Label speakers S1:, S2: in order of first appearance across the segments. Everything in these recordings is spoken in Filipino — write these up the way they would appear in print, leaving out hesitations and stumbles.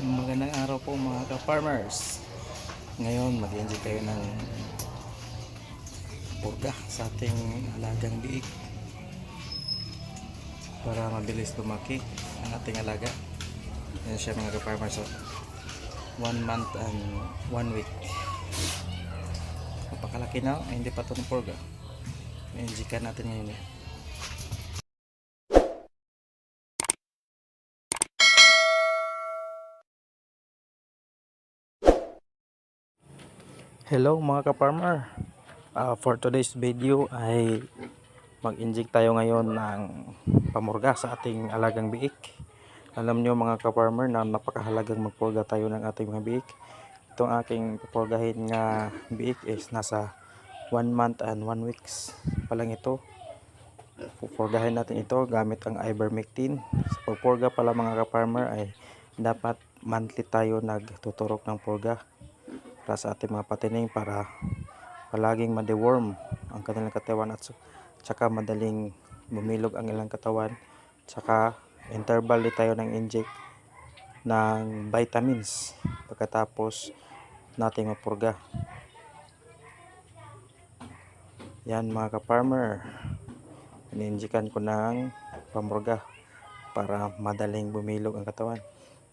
S1: Magandang araw po mga ka-farmers. Ngayon mag-enjoy tayo ng purga sa ating alagang biik para mabilis lumaki ang ating alaga. Yan siya mga ka-farmers. So, 1 month and 1 week. Napakalaki na. Hindi pa ito ng purga. I-enjoy ka natin ngayon. Hello mga ka-farmer. For today's video ay mag-inject tayo ngayon ng pamurga sa ating alagang biik. Alam nyo mga ka-farmer na napakahalagang magpurga tayo ng ating mga biik. Itong aking pupurgahin nga biik is nasa 1 month and 1 weeks pa lang ito. Pupurgahin natin ito gamit ang ivermectin. Sa pagpurga pala mga ka-farmer ay dapat monthly tayo nagtuturok ng purga para sa ating mga patining para palaging ma-deworm ang kanilang katawan at saka madaling bumilog ang ilang katawan. Saka interval din tayo ng inject ng vitamins pagkatapos nating mapurga. Yan mga ka-farmer, ini-injikan ko ng pamurga para madaling bumilog ang katawan.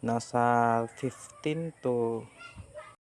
S1: Nasa 15 to